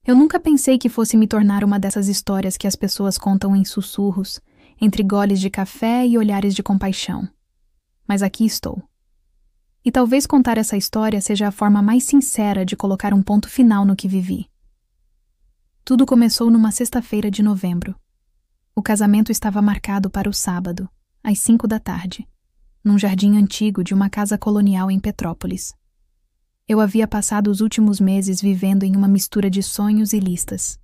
Eu nunca pensei que fosse me tornar uma dessas histórias que as pessoas contam em sussurros, entre goles de café e olhares de compaixão. Mas aqui estou. E talvez contar essa história seja a forma mais sincera de colocar um ponto final no que vivi. Tudo começou numa sexta-feira de novembro. O casamento estava marcado para o sábado, às 5 da tarde, num jardim antigo de uma casa colonial em Petrópolis. Eu havia passado os últimos meses vivendo em uma mistura de sonhos e listas.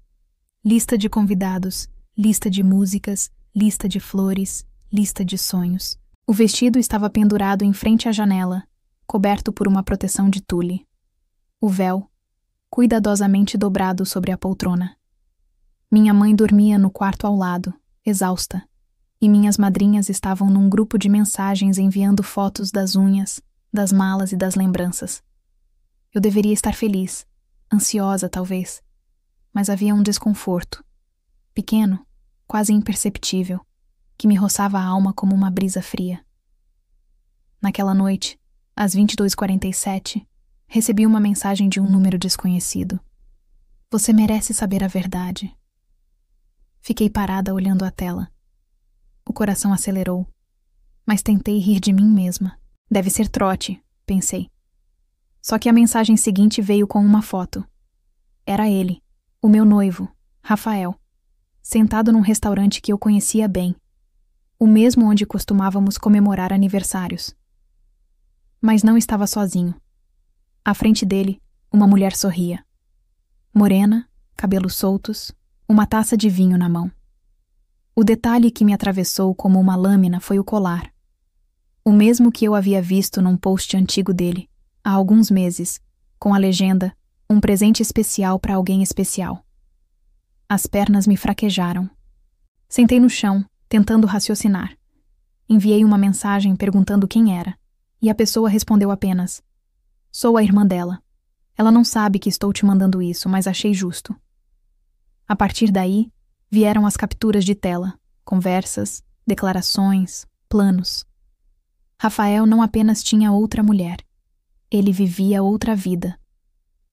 Lista de convidados, lista de músicas, lista de flores, lista de sonhos. O vestido estava pendurado em frente à janela, coberto por uma proteção de tule. O véu, cuidadosamente dobrado sobre a poltrona. Minha mãe dormia no quarto ao lado, exausta, e minhas madrinhas estavam num grupo de mensagens enviando fotos das unhas, das malas e das lembranças. Eu deveria estar feliz, ansiosa talvez, mas havia um desconforto, pequeno, quase imperceptível, que me roçava a alma como uma brisa fria. Naquela noite, às 22h47, recebi uma mensagem de um número desconhecido. Você merece saber a verdade. Fiquei parada olhando a tela. O coração acelerou, mas tentei rir de mim mesma. Deve ser trote, pensei. Só que a mensagem seguinte veio com uma foto. Era ele, o meu noivo, Rafael, sentado num restaurante que eu conhecia bem, o mesmo onde costumávamos comemorar aniversários. Mas não estava sozinho. À frente dele, uma mulher sorria. Morena, cabelos soltos, uma taça de vinho na mão. O detalhe que me atravessou como uma lâmina foi o colar. O mesmo que eu havia visto num post antigo dele, há alguns meses, com a legenda "Um presente especial para alguém especial". As pernas me fraquejaram. Sentei no chão, tentando raciocinar. Enviei uma mensagem perguntando quem era, e a pessoa respondeu apenas: "Sou a irmã dela. Ela não sabe que estou te mandando isso, mas achei justo." A partir daí, vieram as capturas de tela, conversas, declarações, planos. Rafael não apenas tinha outra mulher. Ele vivia outra vida.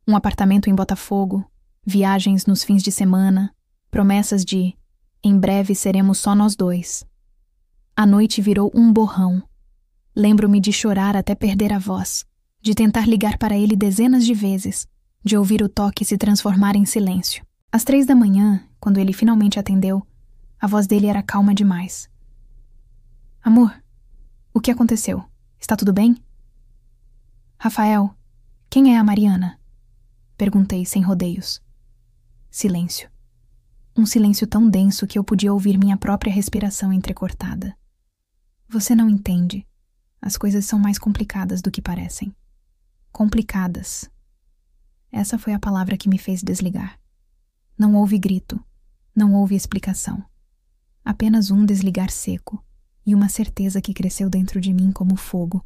Um apartamento em Botafogo, viagens nos fins de semana, promessas de "em breve seremos só nós dois". A noite virou um borrão. Lembro-me de chorar até perder a voz, de tentar ligar para ele dezenas de vezes, de ouvir o toque se transformar em silêncio. Às 3 da manhã, quando ele finalmente atendeu, a voz dele era calma demais. "Amor, o que aconteceu? Está tudo bem?" "Rafael, quem é a Mariana?" Perguntei sem rodeios. Silêncio. Um silêncio tão denso que eu podia ouvir minha própria respiração entrecortada. "Você não entende. As coisas são mais complicadas do que parecem." Complicadas. Essa foi a palavra que me fez desligar. Não houve grito, não houve explicação. Apenas um desligar seco e uma certeza que cresceu dentro de mim como fogo.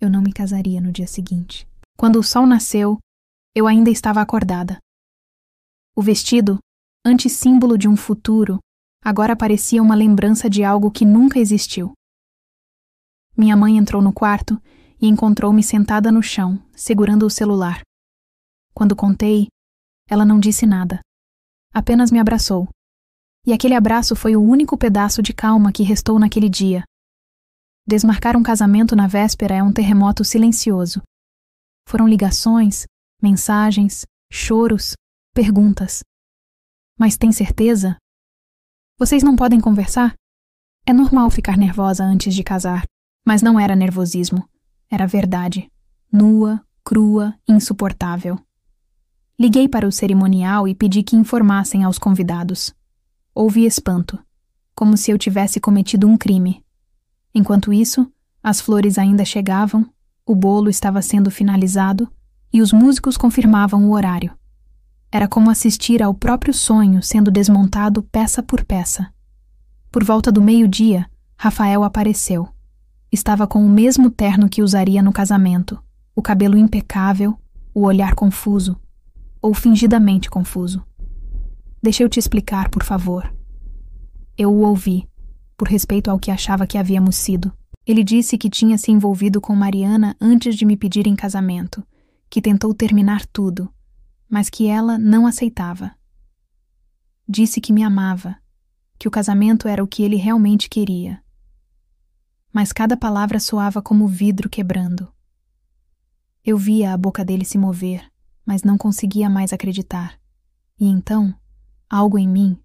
Eu não me casaria no dia seguinte. Quando o sol nasceu, eu ainda estava acordada. O vestido, antes símbolo de um futuro, agora parecia uma lembrança de algo que nunca existiu. Minha mãe entrou no quarto e encontrou-me sentada no chão, segurando o celular. Quando contei, ela não disse nada. Apenas me abraçou. E aquele abraço foi o único pedaço de calma que restou naquele dia. Desmarcar um casamento na véspera é um terremoto silencioso. Foram ligações, mensagens, choros, perguntas. "Mas tem certeza? Vocês não podem conversar?" É normal ficar nervosa antes de casar, mas não era nervosismo. Era verdade. Nua, crua, insuportável. Liguei para o cerimonial e pedi que informassem aos convidados. Houve espanto, como se eu tivesse cometido um crime. Enquanto isso, as flores ainda chegavam, o bolo estava sendo finalizado e os músicos confirmavam o horário. Era como assistir ao próprio sonho sendo desmontado peça por peça. Por volta do meio-dia, Rafael apareceu. Estava com o mesmo terno que usaria no casamento, o cabelo impecável, o olhar confuso, ou fingidamente confuso. "Deixa eu te explicar, por favor." Eu o ouvi, por respeito ao que achava que havíamos sido. Ele disse que tinha se envolvido com Mariana antes de me pedir em casamento, que tentou terminar tudo, mas que ela não aceitava. Disse que me amava, que o casamento era o que ele realmente queria. Mas cada palavra soava como vidro quebrando. Eu via a boca dele se mover, mas não conseguia mais acreditar. E então, algo em mim,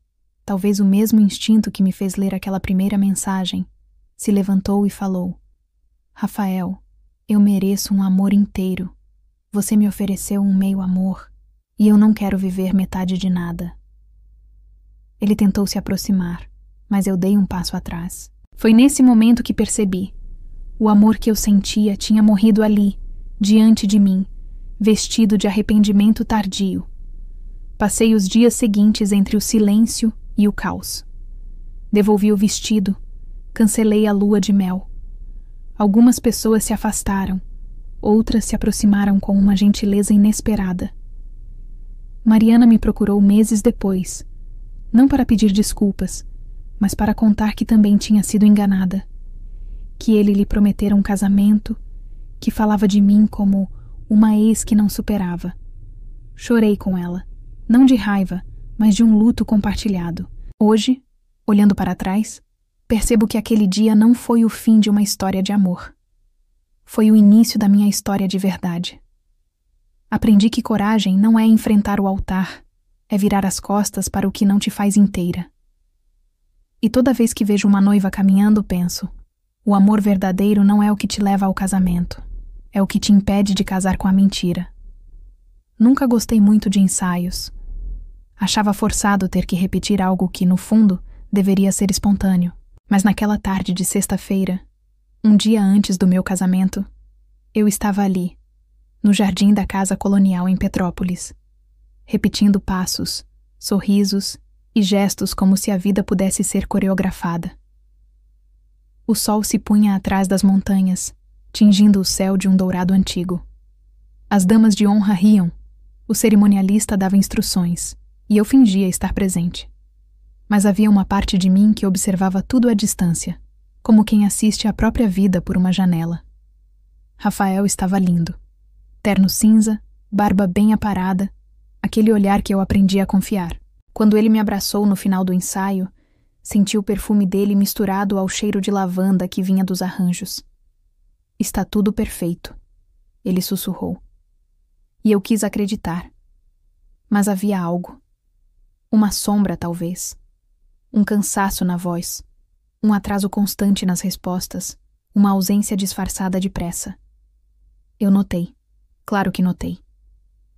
talvez o mesmo instinto que me fez ler aquela primeira mensagem, se levantou e falou: Rafael, eu mereço um amor inteiro. Você me ofereceu um meio amor, e eu não quero viver metade de nada. Ele tentou se aproximar, mas eu dei um passo atrás. Foi nesse momento que percebi. O amor que eu sentia tinha morrido ali, diante de mim, vestido de arrependimento tardio. Passei os dias seguintes entre o silêncio e o caos. Devolvi o vestido, cancelei a lua de mel. Algumas pessoas se afastaram, outras se aproximaram com uma gentileza inesperada. Mariana me procurou meses depois, não para pedir desculpas, mas para contar que também tinha sido enganada, que ele lhe prometera um casamento, que falava de mim como uma ex que não superava. Chorei com ela, não de raiva, mas de um luto compartilhado. Hoje, olhando para trás, percebo que aquele dia não foi o fim de uma história de amor. Foi o início da minha história de verdade. Aprendi que coragem não é enfrentar o altar, é virar as costas para o que não te faz inteira. E toda vez que vejo uma noiva caminhando, penso: o amor verdadeiro não é o que te leva ao casamento, é o que te impede de casar com a mentira. Nunca gostei muito de ensaios. Achava forçado ter que repetir algo que, no fundo, deveria ser espontâneo. Mas naquela tarde de sexta-feira, um dia antes do meu casamento, eu estava ali, no jardim da casa colonial em Petrópolis, repetindo passos, sorrisos e gestos como se a vida pudesse ser coreografada. O sol se punha atrás das montanhas, tingindo o céu de um dourado antigo. As damas de honra riam, o cerimonialista dava instruções, e eu fingia estar presente. Mas havia uma parte de mim que observava tudo à distância, como quem assiste à própria vida por uma janela. Rafael estava lindo. Terno cinza, barba bem aparada, aquele olhar que eu aprendi a confiar. Quando ele me abraçou no final do ensaio, senti o perfume dele misturado ao cheiro de lavanda que vinha dos arranjos. Está tudo perfeito, ele sussurrou. E eu quis acreditar. Mas havia algo. Uma sombra, talvez. Um cansaço na voz. Um atraso constante nas respostas. Uma ausência disfarçada de pressa. Eu notei. Claro que notei.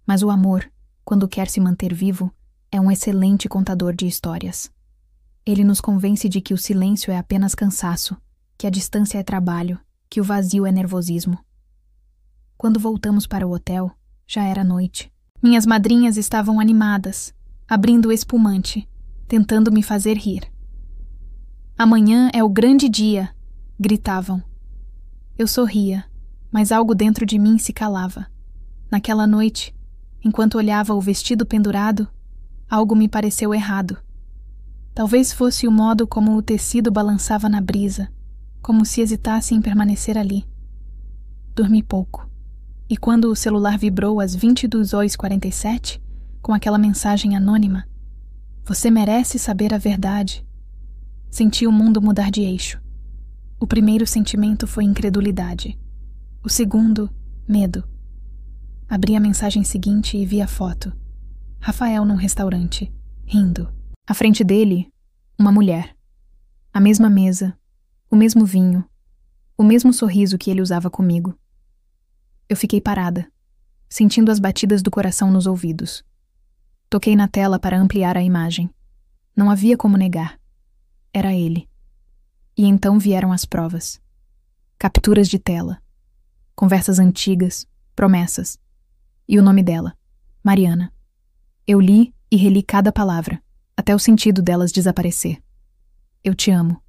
Mas o amor, quando quer se manter vivo, é um excelente contador de histórias. Ele nos convence de que o silêncio é apenas cansaço, que a distância é trabalho, que o vazio é nervosismo. Quando voltamos para o hotel, já era noite. Minhas madrinhas estavam animadas, abrindo o espumante, tentando me fazer rir. Amanhã é o grande dia, gritavam. Eu sorria, mas algo dentro de mim se calava. Naquela noite, enquanto olhava o vestido pendurado, algo me pareceu errado. Talvez fosse o modo como o tecido balançava na brisa, como se hesitasse em permanecer ali. Dormi pouco, e quando o celular vibrou às 22h47, com aquela mensagem anônima: "Você merece saber a verdade", senti o mundo mudar de eixo. O primeiro sentimento foi incredulidade. O segundo, medo. Abri a mensagem seguinte e vi a foto. Rafael num restaurante, rindo. À frente dele, uma mulher. A mesma mesa, o mesmo vinho, o mesmo sorriso que ele usava comigo. Eu fiquei parada, sentindo as batidas do coração nos ouvidos. Toquei na tela para ampliar a imagem. Não havia como negar. Era ele. E então vieram as provas. Capturas de tela. Conversas antigas, promessas. E o nome dela, Mariana. Eu li e reli cada palavra, até o sentido delas desaparecer. Eu te amo.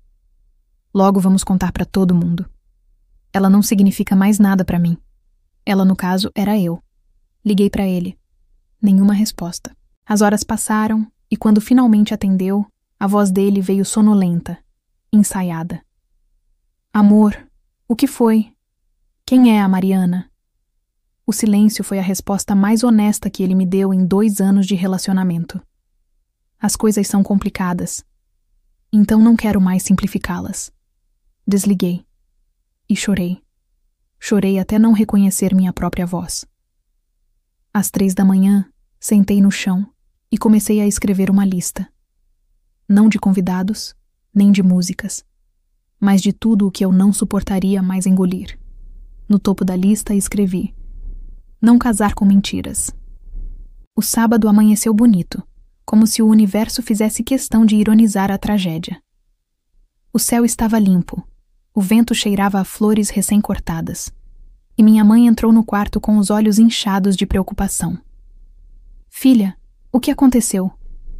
Logo vamos contar para todo mundo. Ela não significa mais nada para mim. Ela, no caso, era eu. Liguei para ele. Nenhuma resposta. As horas passaram e quando finalmente atendeu, a voz dele veio sonolenta, ensaiada. Amor, o que foi? Quem é a Mariana? O silêncio foi a resposta mais honesta que ele me deu em 2 anos de relacionamento. As coisas são complicadas. Então não quero mais simplificá-las. Desliguei. E chorei. Chorei até não reconhecer minha própria voz. Às 3 da manhã, sentei no chão e comecei a escrever uma lista. Não de convidados, nem de músicas, mas de tudo o que eu não suportaria mais engolir. No topo da lista escrevi: não casar com mentiras. O sábado amanheceu bonito, como se o universo fizesse questão de ironizar a tragédia. O céu estava limpo, o vento cheirava a flores recém-cortadas, e minha mãe entrou no quarto com os olhos inchados de preocupação. Filha, o que aconteceu?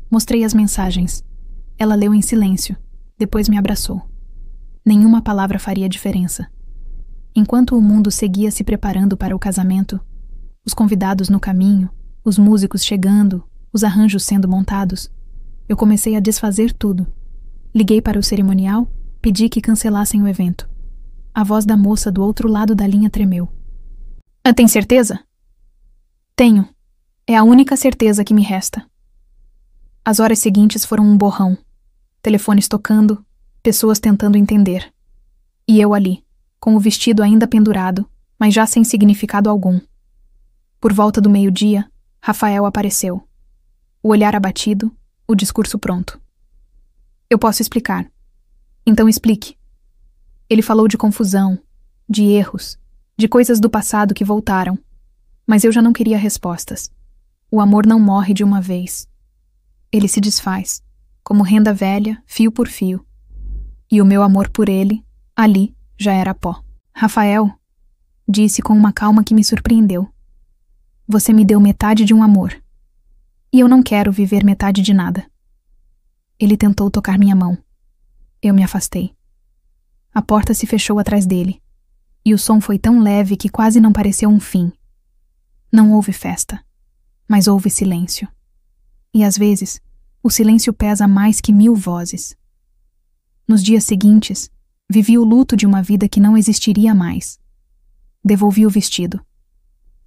Mostrei as mensagens. Ela leu em silêncio, depois me abraçou. Nenhuma palavra faria diferença. Enquanto o mundo seguia se preparando para o casamento, os convidados no caminho, os músicos chegando, os arranjos sendo montados, eu comecei a desfazer tudo. Liguei para o cerimonial, pedi que cancelassem o evento. A voz da moça do outro lado da linha tremeu. Tem certeza? Tenho. É a única certeza que me resta. As horas seguintes foram um borrão. Telefones tocando, pessoas tentando entender. E eu ali, com o vestido ainda pendurado, mas já sem significado algum. Por volta do meio-dia, Rafael apareceu. O olhar abatido, o discurso pronto. Eu posso explicar. Então explique. Ele falou de confusão, de erros, de coisas do passado que voltaram. Mas eu já não queria respostas. O amor não morre de uma vez. Ele se desfaz, como renda velha, fio por fio. E o meu amor por ele, ali, já era pó. Rafael, disse com uma calma que me surpreendeu. Você me deu metade de um amor. E eu não quero viver metade de nada. Ele tentou tocar minha mão. Eu me afastei. A porta se fechou atrás dele, e o som foi tão leve que quase não pareceu um fim. Não houve festa, mas houve silêncio. E às vezes, o silêncio pesa mais que 1000 vozes. Nos dias seguintes, vivi o luto de uma vida que não existiria mais. Devolvi o vestido.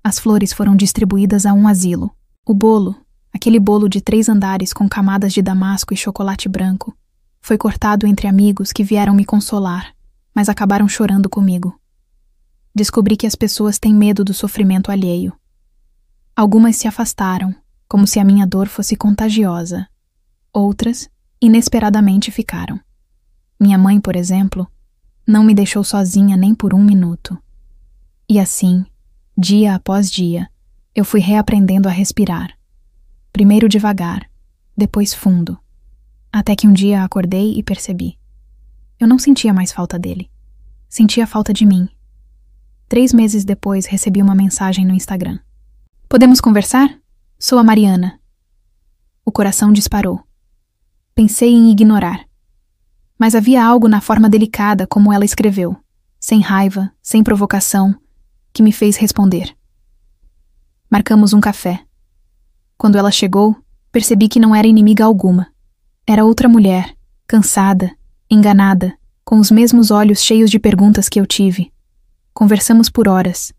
As flores foram distribuídas a um asilo. O bolo, aquele bolo de 3 andares com camadas de damasco e chocolate branco, foi cortado entre amigos que vieram me consolar, mas acabaram chorando comigo. Descobri que as pessoas têm medo do sofrimento alheio. Algumas se afastaram, como se a minha dor fosse contagiosa. Outras, inesperadamente, ficaram. Minha mãe, por exemplo, não me deixou sozinha nem por 1 minuto. E assim, dia após dia, eu fui reaprendendo a respirar. Primeiro devagar, depois fundo. Até que um dia acordei e percebi. Eu não sentia mais falta dele. Sentia falta de mim. 3 meses depois recebi uma mensagem no Instagram. Podemos conversar? Sou a Mariana. O coração disparou. Pensei em ignorar. Mas havia algo na forma delicada como ela escreveu, sem raiva, sem provocação, que me fez responder. Marcamos um café. Quando ela chegou, percebi que não era inimiga alguma. Era outra mulher, cansada, enganada, com os mesmos olhos cheios de perguntas que eu tive. Conversamos por horas.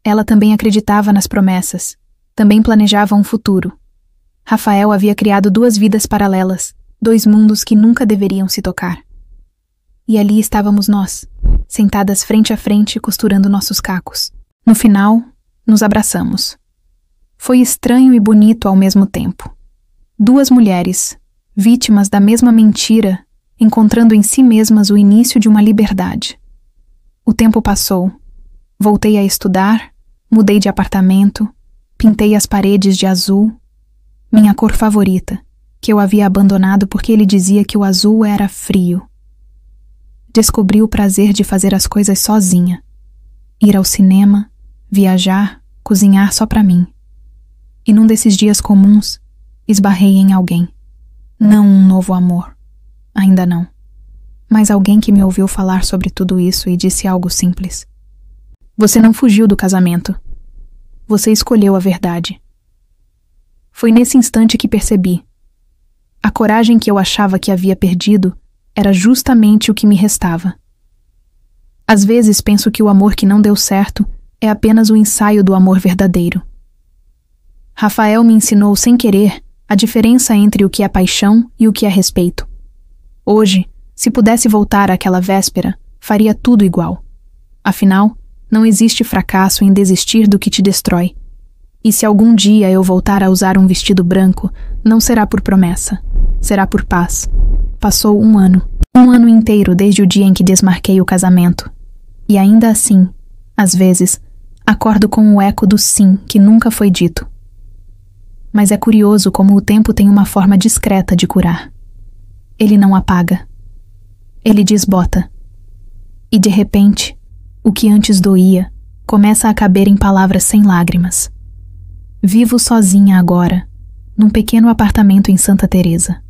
Ela também acreditava nas promessas, também planejava um futuro. Rafael havia criado 2 vidas paralelas, 2 mundos que nunca deveriam se tocar. E ali estávamos nós, sentadas frente a frente costurando nossos cacos. No final, nos abraçamos. Foi estranho e bonito ao mesmo tempo. 2 mulheres, vítimas da mesma mentira, encontrando em si mesmas o início de uma liberdade. O tempo passou. Voltei a estudar, mudei de apartamento, pintei as paredes de azul, minha cor favorita, que eu havia abandonado porque ele dizia que o azul era frio. Descobri o prazer de fazer as coisas sozinha. Ir ao cinema, viajar, cozinhar só pra mim. E num desses dias comuns, esbarrei em alguém. Não um novo amor. Ainda não. Mas alguém que me ouviu falar sobre tudo isso e disse algo simples. Você não fugiu do casamento. Você escolheu a verdade. Foi nesse instante que percebi. A coragem que eu achava que havia perdido era justamente o que me restava. Às vezes penso que o amor que não deu certo é apenas o ensaio do amor verdadeiro. Rafael me ensinou sem querer a diferença entre o que é paixão e o que é respeito. Hoje, se pudesse voltar àquela véspera, faria tudo igual. Afinal, não existe fracasso em desistir do que te destrói. E se algum dia eu voltar a usar um vestido branco, não será por promessa, será por paz. Passou um ano inteiro desde o dia em que desmarquei o casamento. E ainda assim, às vezes, acordo com o eco do sim que nunca foi dito. Mas é curioso como o tempo tem uma forma discreta de curar. Ele não apaga. Ele desbota. E de repente, o que antes doía começa a caber em palavras sem lágrimas. Vivo sozinha agora, num pequeno apartamento em Santa Teresa.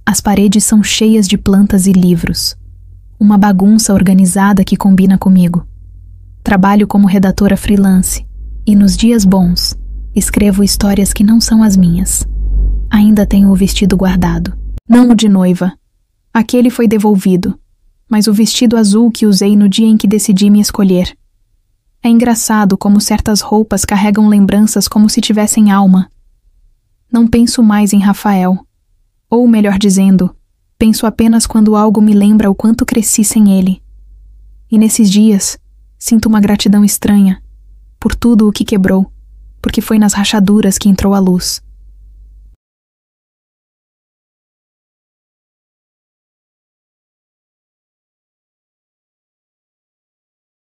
As paredes são cheias de plantas e livros. Uma bagunça organizada que combina comigo. Trabalho como redatora freelance e, nos dias bons, escrevo histórias que não são as minhas. Ainda tenho o vestido guardado. Não o de noiva. Aquele foi devolvido, mas o vestido azul que usei no dia em que decidi me escolher. É engraçado como certas roupas carregam lembranças como se tivessem alma. Não penso mais em Rafael. Ou, melhor dizendo, penso apenas quando algo me lembra o quanto cresci sem ele. E nesses dias, sinto uma gratidão estranha por tudo o que quebrou, porque foi nas rachaduras que entrou a luz.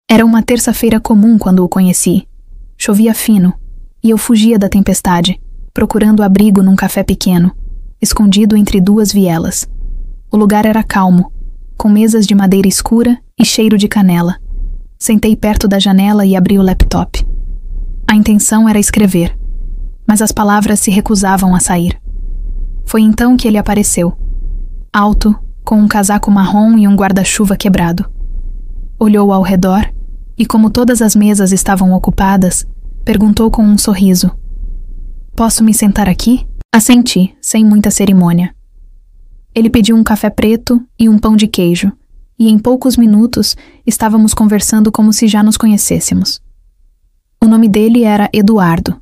Era uma terça-feira comum quando o conheci. Chovia fino, e eu fugia da tempestade, procurando abrigo num café pequeno, escondido entre duas vielas. O lugar era calmo, com mesas de madeira escura e cheiro de canela. Sentei perto da janela e abri o laptop. A intenção era escrever, mas as palavras se recusavam a sair. Foi então que ele apareceu, alto, com um casaco marrom e um guarda-chuva quebrado. Olhou ao redor e, como todas as mesas estavam ocupadas, perguntou com um sorriso: "Posso me sentar aqui?" Assenti, sem muita cerimônia. Ele pediu um café preto e um pão de queijo, e em poucos minutos estávamos conversando como se já nos conhecêssemos. O nome dele era Eduardo.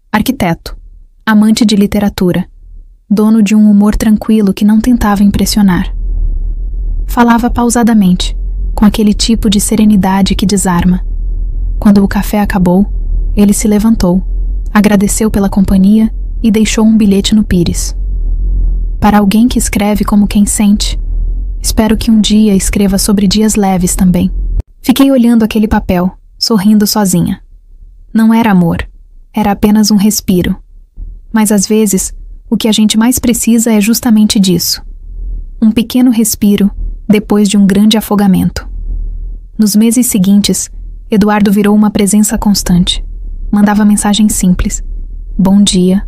Arquiteto, amante de literatura, dono de um humor tranquilo que não tentava impressionar. Falava pausadamente, com aquele tipo de serenidade que desarma. Quando o café acabou, ele se levantou, agradeceu pela companhia e deixou um bilhete no pires. Para alguém que escreve como quem sente, espero que um dia escreva sobre dias leves também. Fiquei olhando aquele papel, sorrindo sozinha. Não era amor, era apenas um respiro. Mas às vezes, o que a gente mais precisa é justamente disso. Um pequeno respiro depois de um grande afogamento. Nos meses seguintes, Eduardo virou uma presença constante. Mandava mensagens simples. "Bom dia.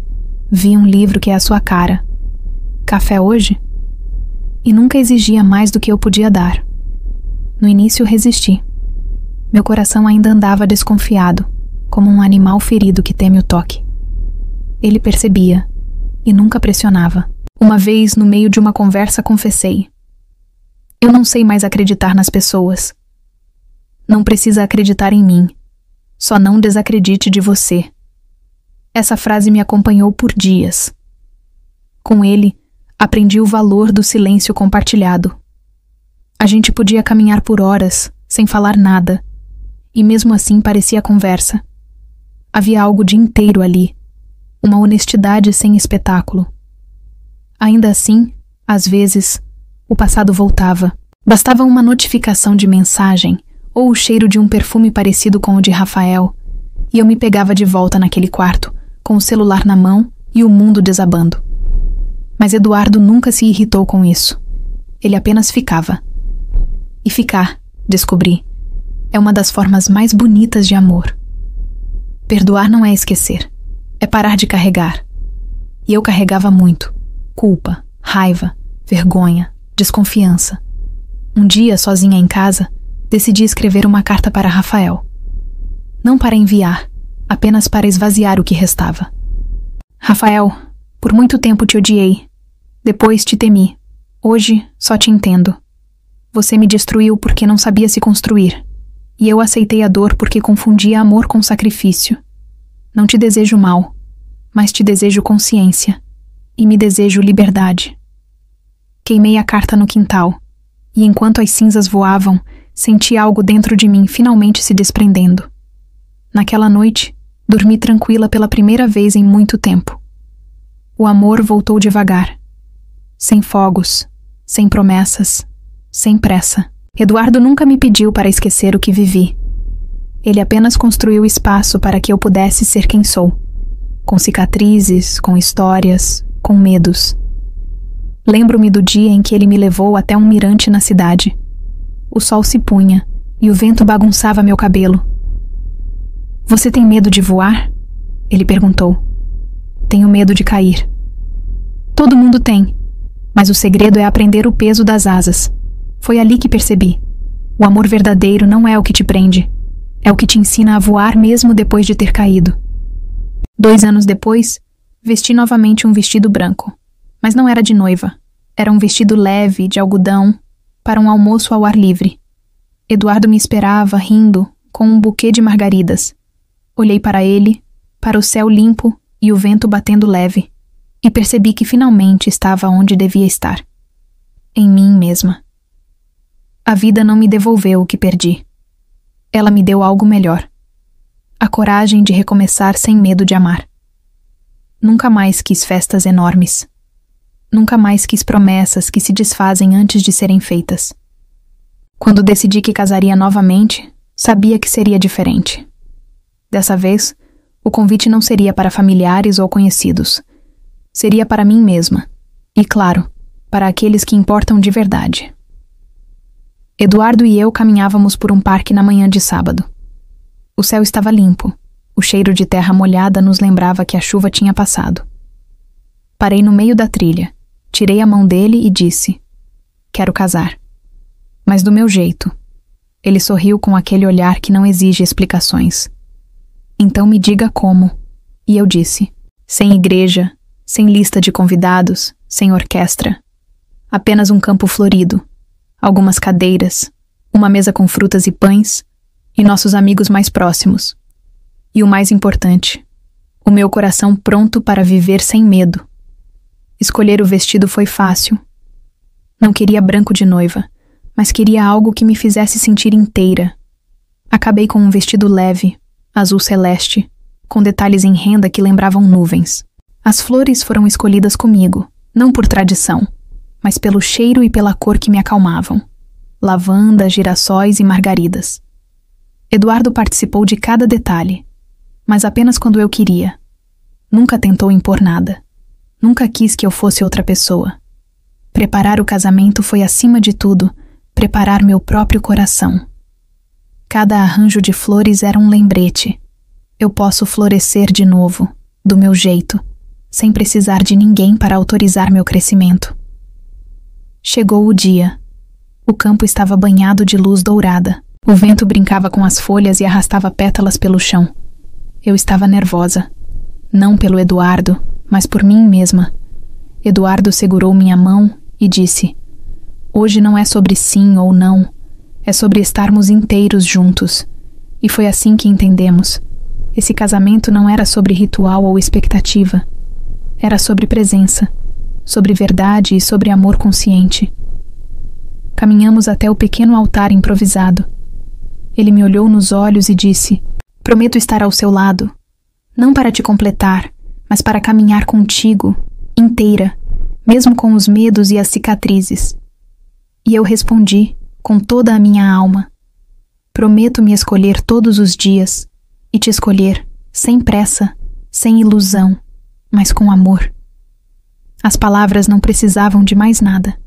Vi um livro que é a sua cara. Café hoje?" E nunca exigia mais do que eu podia dar. No início resisti. Meu coração ainda andava desconfiado, como um animal ferido que teme o toque. Ele percebia, e nunca pressionava. Uma vez, no meio de uma conversa, confessei: "Eu não sei mais acreditar nas pessoas." "Não precisa acreditar em mim. Só não desacredite de você." Essa frase me acompanhou por dias. Com ele, aprendi o valor do silêncio compartilhado. A gente podia caminhar por horas, sem falar nada, e mesmo assim parecia conversa. Havia algo de inteiro ali, uma honestidade sem espetáculo. Ainda assim, às vezes, o passado voltava. Bastava uma notificação de mensagem ou o cheiro de um perfume parecido com o de Rafael, e eu me pegava de volta naquele quarto, com o celular na mão e o mundo desabando. Mas Eduardo nunca se irritou com isso. Ele apenas ficava. E ficar, descobri, é uma das formas mais bonitas de amor. Perdoar não é esquecer, é parar de carregar. E eu carregava muito. Culpa, raiva, vergonha, desconfiança. Um dia, sozinha em casa, decidi escrever uma carta para Rafael. Não para enviar, apenas para esvaziar o que restava. "Rafael, por muito tempo te odiei. Depois te temi. Hoje só te entendo. Você me destruiu porque não sabia se construir. E eu aceitei a dor porque confundia amor com sacrifício. Não te desejo mal, mas te desejo consciência. E me desejo liberdade. Queimei a carta no quintal, e enquanto as cinzas voavam, senti algo dentro de mim finalmente se desprendendo. Naquela noite, dormi tranquila pela primeira vez em muito tempo. O amor voltou devagar. Sem fogos, sem promessas, sem pressa. Eduardo nunca me pediu para esquecer o que vivi. Ele apenas construiu espaço para que eu pudesse ser quem sou. Com cicatrizes, com histórias, com medos. Lembro-me do dia em que ele me levou até um mirante na cidade. O sol se punha e o vento bagunçava meu cabelo. "Você tem medo de voar?" Ele perguntou. "Tenho medo de cair." Todo mundo tem, mas o segredo é aprender o peso das asas. Foi ali que percebi. O amor verdadeiro não é o que te prende, é o que te ensina a voar mesmo depois de ter caído. 2 anos depois, vesti novamente um vestido branco, mas não era de noiva. Era um vestido leve, de algodão, para um almoço ao ar livre. Eduardo me esperava, rindo, com um buquê de margaridas. Olhei para ele, para o céu limpo e o vento batendo leve, e percebi que finalmente estava onde devia estar. Em mim mesma. A vida não me devolveu o que perdi. Ela me deu algo melhor. A coragem de recomeçar sem medo de amar. Nunca mais quis festas enormes. Nunca mais quis promessas que se desfazem antes de serem feitas. Quando decidi que casaria novamente, sabia que seria diferente. Dessa vez, o convite não seria para familiares ou conhecidos. Seria para mim mesma. E, claro, para aqueles que importam de verdade. Eduardo e eu caminhávamos por um parque na manhã de sábado. O céu estava limpo. O cheiro de terra molhada nos lembrava que a chuva tinha passado. Parei no meio da trilha, tirei a mão dele e disse: "Quero casar." Mas do meu jeito. Ele sorriu com aquele olhar que não exige explicações. "Então me diga como." E eu disse: "Sem igreja, sem lista de convidados, sem orquestra. Apenas um campo florido, algumas cadeiras, uma mesa com frutas e pães, e nossos amigos mais próximos. E o mais importante, o meu coração pronto para viver sem medo." Escolher o vestido foi fácil. Não queria branco de noiva, mas queria algo que me fizesse sentir inteira. Acabei com um vestido leve, azul celeste, com detalhes em renda que lembravam nuvens. As flores foram escolhidas comigo, não por tradição, mas pelo cheiro e pela cor que me acalmavam. Lavanda, girassóis e margaridas. Eduardo participou de cada detalhe, mas apenas quando eu queria. Nunca tentou impor nada. Nunca quis que eu fosse outra pessoa. Preparar o casamento foi, acima de tudo, preparar meu próprio coração. Cada arranjo de flores era um lembrete. Eu posso florescer de novo, do meu jeito, sem precisar de ninguém para autorizar meu crescimento. Chegou o dia. O campo estava banhado de luz dourada. O vento brincava com as folhas e arrastava pétalas pelo chão. Eu estava nervosa. Não pelo Eduardo, mas por mim mesma. Eduardo segurou minha mão e disse: "Hoje não é sobre sim ou não. É sobre estarmos inteiros juntos." E foi assim que entendemos. Esse casamento não era sobre ritual ou expectativa. Era sobre presença, sobre verdade e sobre amor consciente. Caminhamos até o pequeno altar improvisado. Ele me olhou nos olhos e disse: "Prometo estar ao seu lado, não para te completar, mas para caminhar contigo, inteira, mesmo com os medos e as cicatrizes." E eu respondi, com toda a minha alma: "Prometo me escolher todos os dias e te escolher, sem pressa, sem ilusão, mas com amor." As palavras não precisavam de mais nada.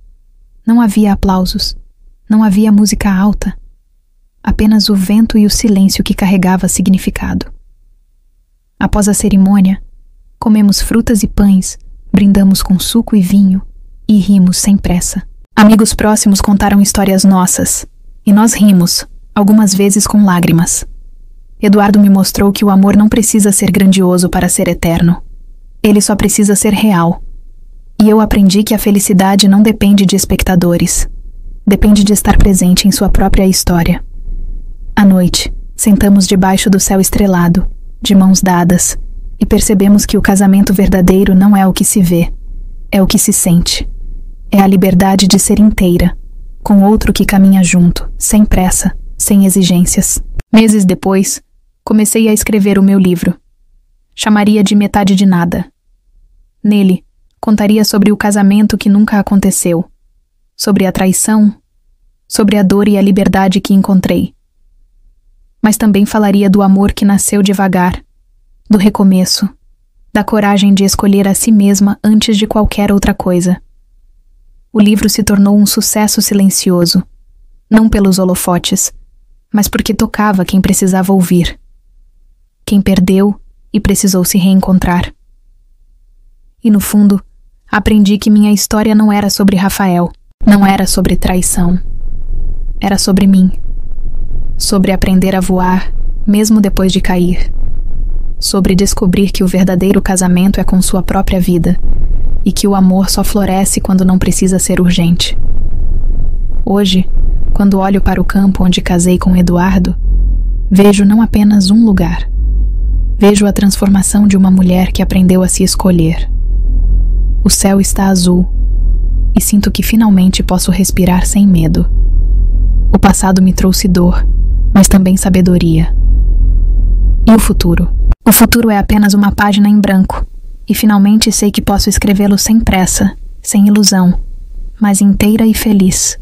Não havia aplausos, não havia música alta, apenas o vento e o silêncio que carregava significado. Após a cerimônia, comemos frutas e pães, brindamos com suco e vinho e rimos sem pressa. Amigos próximos contaram histórias nossas, e nós rimos, algumas vezes com lágrimas. Eduardo me mostrou que o amor não precisa ser grandioso para ser eterno. Ele só precisa ser real. E eu aprendi que a felicidade não depende de espectadores. Depende de estar presente em sua própria história. À noite, sentamos debaixo do céu estrelado, de mãos dadas, e percebemos que o casamento verdadeiro não é o que se vê, é o que se sente. É a liberdade de ser inteira, com outro que caminha junto, sem pressa, sem exigências. Meses depois, comecei a escrever o meu livro. Chamaria de Metade de Nada. Nele, contaria sobre o casamento que nunca aconteceu, sobre a traição, sobre a dor e a liberdade que encontrei. Mas também falaria do amor que nasceu devagar, do recomeço, da coragem de escolher a si mesma antes de qualquer outra coisa. O livro se tornou um sucesso silencioso, não pelos holofotes, mas porque tocava quem precisava ouvir. Quem perdeu e precisou se reencontrar. E no fundo, aprendi que minha história não era sobre Rafael, não era sobre traição. Era sobre mim. Sobre aprender a voar, mesmo depois de cair. Sobre descobrir que o verdadeiro casamento é com sua própria vida e que o amor só floresce quando não precisa ser urgente. Hoje, quando olho para o campo onde casei com Eduardo, vejo não apenas um lugar. Vejo a transformação de uma mulher que aprendeu a se escolher. O céu está azul e sinto que finalmente posso respirar sem medo. O passado me trouxe dor, mas também sabedoria. E o futuro? O futuro é apenas uma página em branco, e finalmente sei que posso escrevê-lo sem pressa, sem ilusão, mas inteira e feliz.